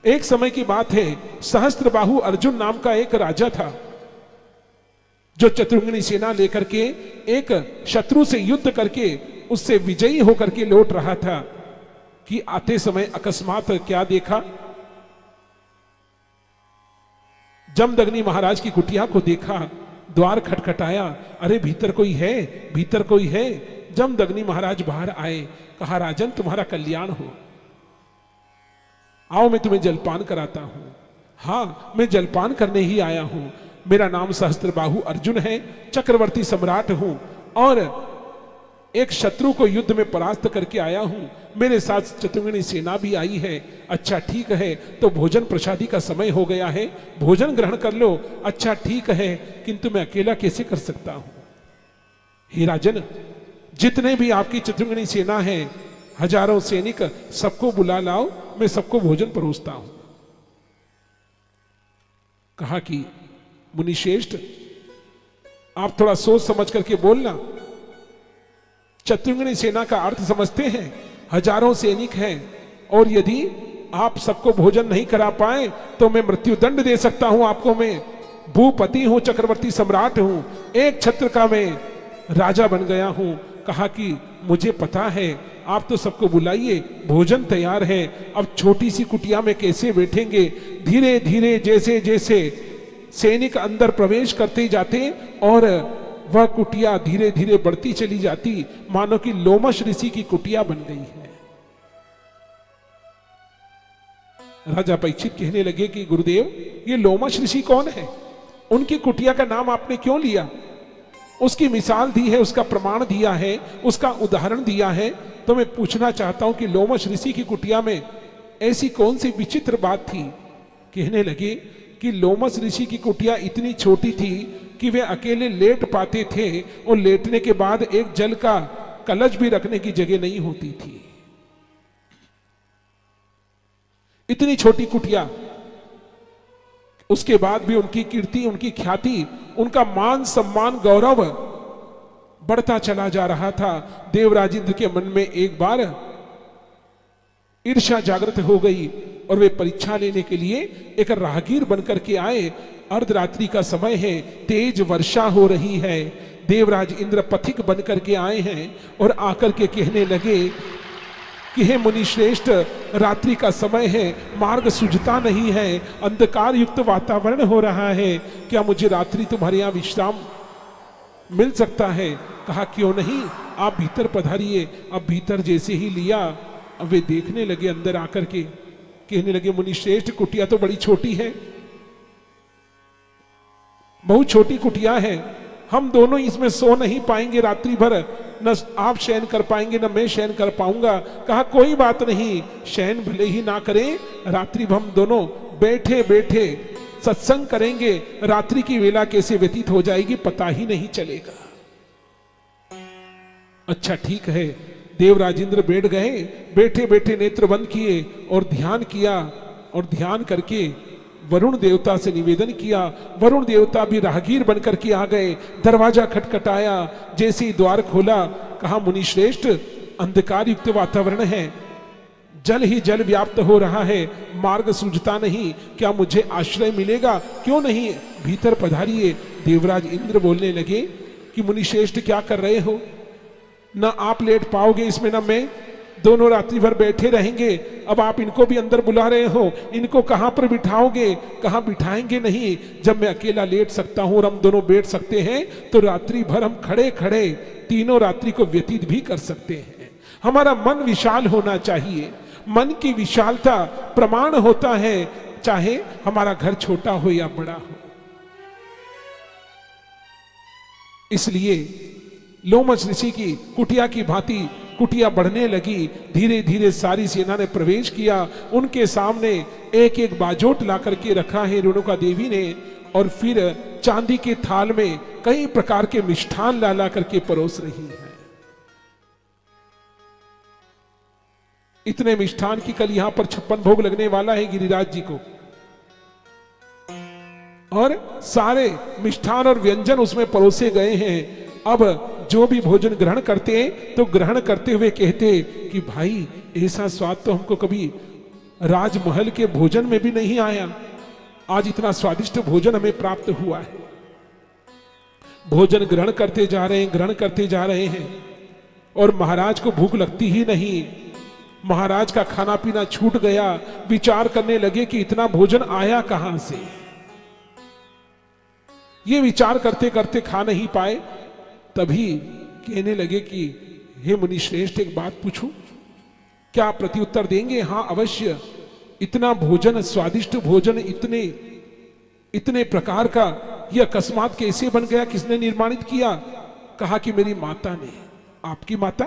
एक समय की बात है, सहस्त्रबाहु अर्जुन नाम का एक राजा था जो चतुर्ंगनी सेना लेकर के एक शत्रु से युद्ध करके उससे विजयी होकर के लौट रहा था कि आते समय अकस्मात क्या देखा, जमदग्नि महाराज की कुटिया को देखा, द्वार खटखटाया, अरे भीतर कोई है, भीतर कोई है। जमदग्नि महाराज बाहर आए, कहा राजन तुम्हारा कल्याण हो, आओ मैं तुम्हें जलपान कराता हूं। हां मैं जलपान करने ही आया हूं, मेरा नाम सहस्त्रबाहु अर्जुन है, चक्रवर्ती सम्राट हूं और एक शत्रु को युद्ध में परास्त करके आया हूं, मेरे साथ चतुर्ंगनी सेना भी आई है। अच्छा ठीक है, तो भोजन प्रसादी का समय हो गया है, भोजन ग्रहण कर लो। अच्छा ठीक है, किंतु मैं अकेला कैसे कर सकता हूं? हे राजन, जितने भी आपकी चतुर्ंगनी सेना है, हजारों सैनिक, सबको बुला लाओ, मैं सबको भोजन परोसता हूं। कहा कि मुनिश्रेष्ठ आप थोड़ा सोच समझ करके बोलना, चतुर्ंगनी सेना का अर्थ समझते हैं, हजारों सैनिक हैं और यदि आप सबको भोजन नहीं करा पाए तो मैं मृत्युदंड दे सकता हूं आपको। मैं भूपति हूं, चक्रवर्ती सम्राट हूं, एक छत्र का मैं राजा बन गया हूं। कहा कि मुझे पता है, आप तो सबको बुलाइए, भोजन तैयार है, अब छोटी सी कुटिया में कैसे बैठेंगे। धीरे धीरे जैसे जैसे सैनिक अंदर प्रवेश करते जाते और वह कुटिया धीरे धीरे बढ़ती चली जाती, मानो कि लोमश ऋषि की कुटिया बन गई है। राजा परीक्षित कहने लगे कि गुरुदेव ये लोमश ऋषि कौन है, उनकी कुटिया का नाम आपने क्यों लिया? उसकी मिसाल दी है, उसका प्रमाण दिया है, उसका उदाहरण दिया है, तो मैं पूछना चाहता हूं कि लोमश ऋषि की कुटिया में ऐसी कौन सी विचित्र बात थी? कहने लगे कि लोमश ऋषि की कुटिया इतनी छोटी थी कि वे अकेले लेट पाते थे और लेटने के बाद एक जल का कलश भी रखने की जगह नहीं होती थी। इतनी छोटी कुटिया, उसके बाद भी उनकी कीर्ति, उनकी ख्याति, उनका मान सम्मान गौरव बढ़ता चला जा रहा था। देवराज इंद्र के मन में एक बार ईर्ष्या जागृत हो गई और वे परीक्षा लेने के लिए एक राहगीर बनकर के आए। अर्धरात्रि का समय है, तेज वर्षा हो रही है, देवराज इंद्र पथिक बनकर के आए हैं और आकर के कहने लगे कि हे मुनि श्रेष्ठ, रात्रि का समय है, मार्ग सूझता नहीं है, अंधकार युक्त वातावरण हो रहा है, क्या मुझे रात्रि तुम्हारे यहाँ विश्राम मिल सकता है? कहा क्यों नहीं, आप भीतर पधारिए। अब भीतर जैसे ही लिया, अब वे देखने लगे अंदर आकर के, कहने लगे मुनि श्रेष्ठ कुटिया तो बड़ी छोटी है, बहुत छोटी कुटिया है, हम दोनों इसमें सो नहीं पाएंगे रात्रि भर, न आप शयन कर पाएंगे न मैं शयन कर पाऊंगा। कहा कोई बात नहीं, शयन भले ही ना करें, रात्रि हम दोनों बैठे बैठे सत्संग करेंगे, रात्रि की वेला कैसे व्यतीत हो जाएगी पता ही नहीं चलेगा। अच्छा ठीक है, देवराज इंद्र बैठ गए, बैठे बैठे नेत्र बंद किए और ध्यान किया और ध्यान करके वरुण देवता से निवेदन किया। वरुण देवता भी राहगीर बनकर के आ गए, दरवाजा खटखटाया, जैसे ही द्वार खोला, कहा मुनि श्रेष्ठ अंधकार युक्त वातावरण है, जल ही जल व्याप्त हो रहा है, मार्ग सूझता नहीं, क्या मुझे आश्रय मिलेगा? क्यों नहीं, भीतर पधारिए। देवराज इंद्र बोलने लगे कि मुनि श्रेष्ठ क्या कर रहे हो, न आप लेट पाओगे इसमें न मैं, दोनों रात्रि भर बैठे रहेंगे। अब आप इनको भी अंदर बुला रहे हो, इनको कहां पर बिठाओगे? कहां बिठाएंगे नहीं, जब मैं अकेला लेट सकता हूं और हम दोनों बैठ सकते हैं तो रात्रि भर हम खड़े खड़े तीनों रात्रि को व्यतीत भी कर सकते हैं। हमारा मन विशाल होना चाहिए, मन की विशालता प्रमाण होता है, चाहे हमारा घर छोटा हो या बड़ा हो। इसलिए लोमश ऋषि की कुटिया की भांति कुटिया बढ़ने लगी, धीरे धीरे सारी सेना ने प्रवेश किया। उनके सामने एक एक बाजोट ला करके रखा है रेणुका देवी ने, और फिर चांदी के थाल में कई प्रकार के मिष्ठान ला ला करके परोस रही है। इतने मिष्ठान की कल यहां पर 56 भोग लगने वाला है गिरिराज जी को, और सारे मिष्ठान और व्यंजन उसमें परोसे गए हैं। अब जो भी भोजन ग्रहण करते हैं तो ग्रहण करते हुए कहते कि भाई ऐसा स्वाद तो हमको कभी राजमहल के भोजन में भी नहीं आया। आज इतना स्वादिष्ट भोजन हमें प्राप्त हुआ है। भोजन ग्रहण करते जा रहे हैं, ग्रहण करते जा रहे हैं, और महाराज को भूख लगती ही नहीं। महाराज का खाना पीना छूट गया। विचार करने लगे कि इतना भोजन आया कहां से। ये विचार करते करते खा नहीं पाए। तभी कहने लगे कि हे मुनि श्रेष्ठ, एक बात पूछूं, क्या आप प्रत्युत्तर देंगे? हाँ अवश्य। इतना भोजन, स्वादिष्ट भोजन, इतने प्रकार का, यह अकस्मात कैसे बन गया? किसने निर्माणित किया? कहा कि मेरी माता ने। आपकी माता?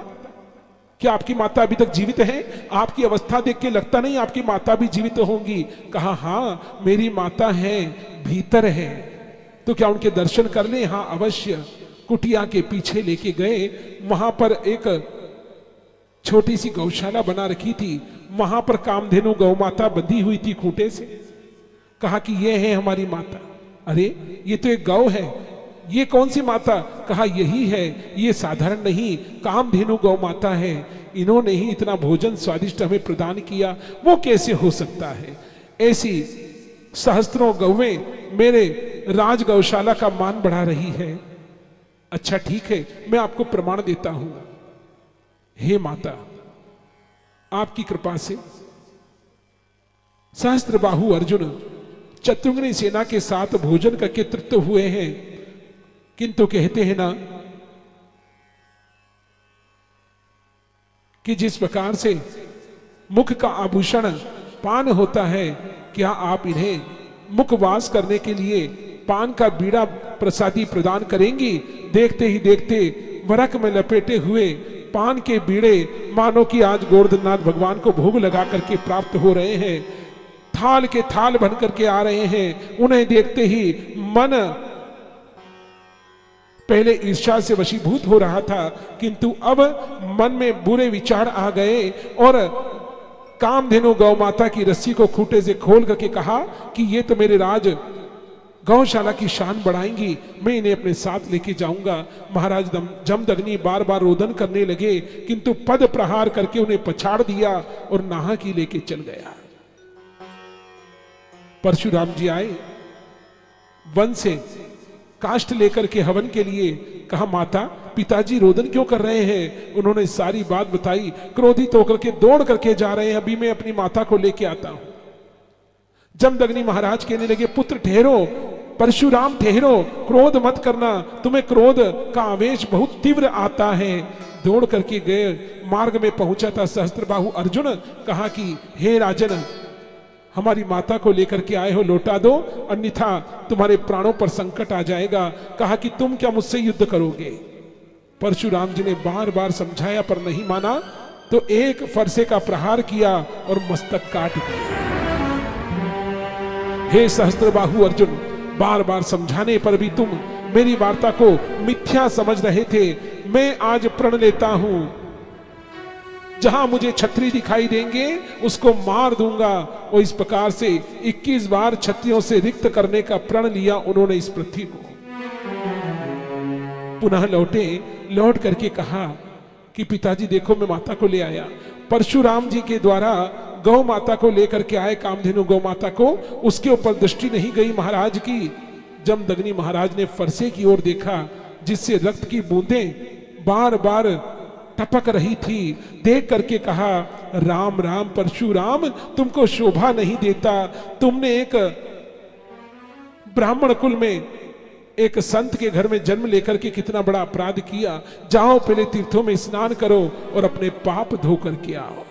क्या आपकी माता अभी तक जीवित है? आपकी अवस्था देख के लगता नहीं आपकी माता भी जीवित होंगी। कहा हाँ मेरी माता है, भीतर है। तो क्या उनके दर्शन कर ले? हाँ अवश्य। कुटिया के पीछे लेके गए। वहां पर एक छोटी सी गौशाला बना रखी थी। वहां पर कामधेनु गौ माता बंधी हुई थी खूंटे से। कहा कि ये है हमारी माता। अरे ये तो एक गौ है, ये कौन सी माता? कहा यही है, ये साधारण नहीं, कामधेनु गौ माता है। इन्होंने ही इतना भोजन स्वादिष्ट हमें प्रदान किया, वो कैसे हो सकता है? ऐसी सहस्त्रों गौवें मेरे राज गौशाला का मान बढ़ा रही है। अच्छा ठीक है, मैं आपको प्रमाण देता हूं। हे माता, आपकी कृपा से सहस्त्रबाहु अर्जुन शत्रुघ्न सेना के साथ भोजन का एकत्रित हुए हैं। किंतु कहते हैं ना कि जिस प्रकार से मुख का आभूषण पान होता है, क्या आप इन्हें मुखवास करने के लिए पान का बीड़ा प्रसादी प्रदान करेंगी? देखते ही देखते वरक में लपेटे हुए पान के बीड़े मानो कि आज गोवर्धननाथ भगवान को भोग लगा करके प्राप्त हो रहे हैं। थाल के थाल बन करके आ रहे हैं। उन्हें देखते ही मन पहले ईर्ष्या से वशीभूत हो रहा था, किंतु अब मन में बुरे विचार आ गए और कामधेनु गौ माता की रस्सी को खूंटे से खोल करके कहा कि ये तो मेरे राज गौशाला की शान बढ़ाएंगी, मैं इन्हें अपने साथ लेके जाऊंगा। महाराज जमदग्नि बार बार रोदन करने लगे, किंतु पद प्रहार करके उन्हें पछाड़ दिया और नाहक ही लेके चल गया। परशुराम जी आए, वन से काष्ठ लेकर के हवन के लिए। कहा माता पिताजी रोदन क्यों कर रहे हैं? उन्होंने सारी बात बताई। क्रोधित होकर के दौड़ करके जा रहे हैं, अभी मैं अपनी माता को लेके आता हूं। जमदग्नि महाराज कहने लगे पुत्र ठहरो, परशुराम ठहरो, क्रोध मत करना, तुम्हें क्रोध का आवेश बहुत तीव्र आता है। दौड़ करके गए, मार्ग में पहुंचा था सहस्त्रबाहु अर्जुन। कहा कि हे राजन, हमारी माता को लेकर के आए हो, लौटा दो, अन्यथा तुम्हारे प्राणों पर संकट आ जाएगा। कहा कि तुम क्या मुझसे युद्ध करोगे? परशुराम जी ने बार बार समझाया पर नहीं माना, तो एक फरसे का प्रहार किया और मस्तक काट दिया। हे सहस्त्रबाहु अर्जुन, बार बार समझाने पर भी तुम मेरी वार्ता को मिथ्या समझ रहे थे। मैं आज प्रण लेता हूं, जहां मुझे छत्री दिखाई देंगे उसको मार दूंगा। और इस प्रकार से 21 बार छत्रियों से रिक्त करने का प्रण लिया उन्होंने इस पृथ्वी को। पुनः लौटे, लौट करके कहा कि पिताजी देखो मैं माता को ले आया। परशुराम जी के द्वारा गौ माता को लेकर के आए, कामधेनु गौ माता को, उसके ऊपर दृष्टि नहीं गई महाराज की। जमदग्नि महाराज ने फरसे की ओर देखा, जिससे रक्त की बूंदें बार बार टपक रही थी। देख करके कहा राम राम परशुराम, तुमको शोभा नहीं देता। तुमने एक ब्राह्मण कुल में एक संत के घर में जन्म लेकर के कितना बड़ा अपराध किया। जाओ पहले तीर्थों में स्नान करो और अपने पाप धो करके आओ।